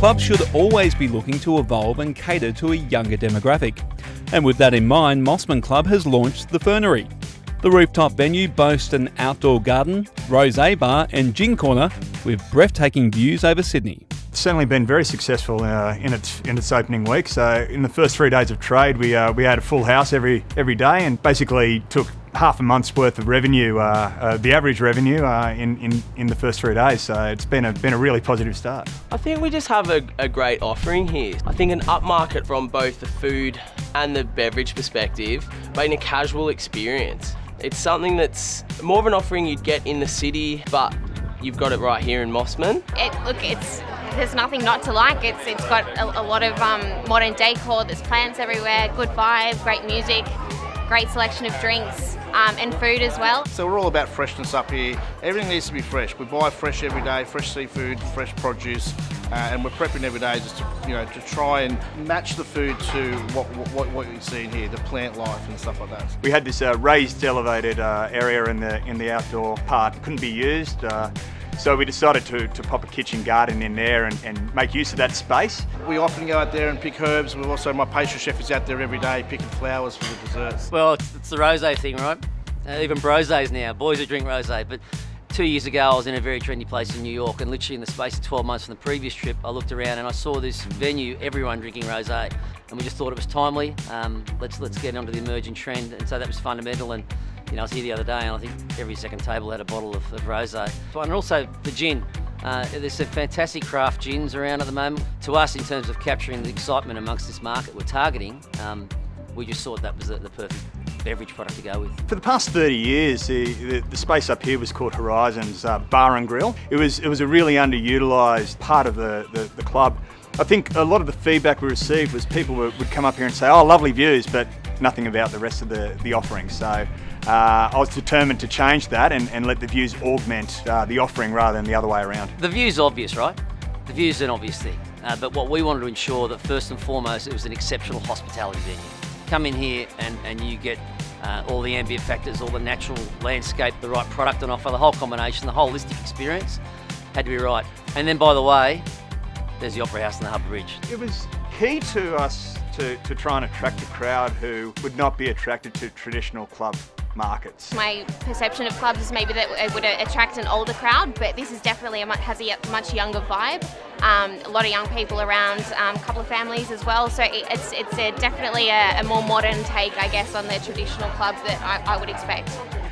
clubs should always be looking to evolve and cater to a younger demographic. And with that in mind, Mosman Club has launched the Fernery. The rooftop venue boasts an outdoor garden, rosé bar and gin corner with breathtaking views over Sydney. It's certainly been very successful in its opening week. So in the first 3 days of trade, we had a full house every day, and basically took half a month's worth of revenue, the average revenue in the first 3 days. So it's been a really positive start. I think we just have a great offering here. I think an upmarket from both the food and the beverage perspective, but in a casual experience. It's something that's more of an offering you'd get in the city, but you've got it right here in Mosman. There's nothing not to like. It's got a lot of modern decor. There's plants everywhere, good vibe, great music, great selection of drinks and food as well. So we're all about freshness up here. Everything needs to be fresh. We buy fresh every day, fresh seafood, fresh produce, and we're prepping every day just to try and match the food to what you see in here, the plant life and stuff like that. We had this raised elevated area in the outdoor part, couldn't be used. So we decided to pop a kitchen garden in there and make use of that space. We often go out there and pick herbs. My pastry chef is out there every day picking flowers for the desserts. Well, it's the rosé thing, right? Even brosés now, boys who drink rosé. But 2 years ago, I was in a very trendy place in New York, and literally in the space of 12 months from the previous trip, I looked around and I saw this venue, everyone drinking rosé, and we just thought it was timely. Let's get onto the emerging trend, and so that was fundamental. And I was here the other day, and I think every second table had a bottle of rosé. And also the gin. There's some fantastic craft gins around at the moment. To us, in terms of capturing the excitement amongst this market we're targeting, we just thought that was the perfect beverage product to go with. For the past 30 years, the space up here was called Horizons Bar and Grill. It was a really underutilised part of the club. I think a lot of the feedback we received was people would come up here and say, "Oh, lovely views," but nothing about the rest of the offerings. So I was determined to change that and let the views augment the offering rather than the other way around. The view's obvious, right? The view's an obvious thing. But what we wanted to ensure that first and foremost, it was an exceptional hospitality venue. Come in here and you get all the ambient factors, all the natural landscape, the right product on offer, the whole combination, the holistic experience had to be right. And then, by the way, there's the Opera House and the Harbour Bridge. It was key to us to try and attract a crowd who would not be attracted to traditional club markets. My perception of clubs is maybe that it would attract an older crowd, but this is definitely has a much younger vibe. A lot of young people around, a couple of families as well. So it's definitely a more modern take, I guess, on the traditional clubs that I would expect.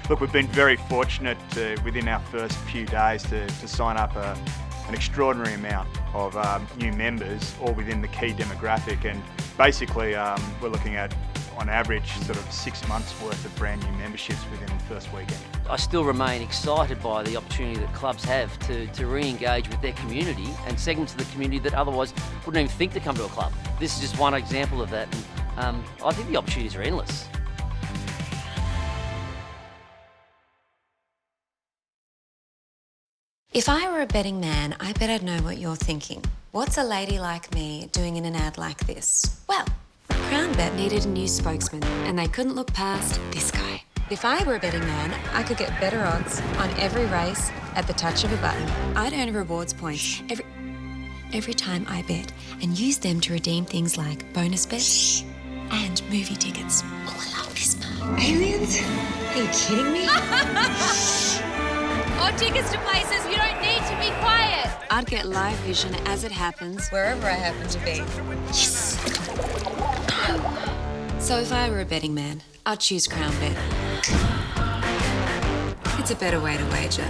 Look, we've been very fortunate within our first few days to sign up an extraordinary amount of new members, all within the key demographic, and basically we're looking at, on average, sort of 6 months worth of brand new memberships within the first weekend. I still remain excited by the opportunity that clubs have to re-engage with their community and segments of the community that otherwise wouldn't even think to come to a club. This is just one example of that, and I think the opportunities are endless. If I were a betting man, I bet I'd know what you're thinking. What's a lady like me doing in an ad like this? Well, CrownBet needed a new spokesman, and they couldn't look past this guy. If I were a betting man, I could get better odds on every race at the touch of a button. I'd earn rewards points every time I bet, and use them to redeem things like bonus bets and movie tickets. Oh, I love this part. Aliens? Are you kidding me? Or tickets to places you don't need to be quiet. I'd get live vision as it happens, wherever I happen to be. Yes! So if I were a betting man, I'd choose CrownBet. It's a better way to wager.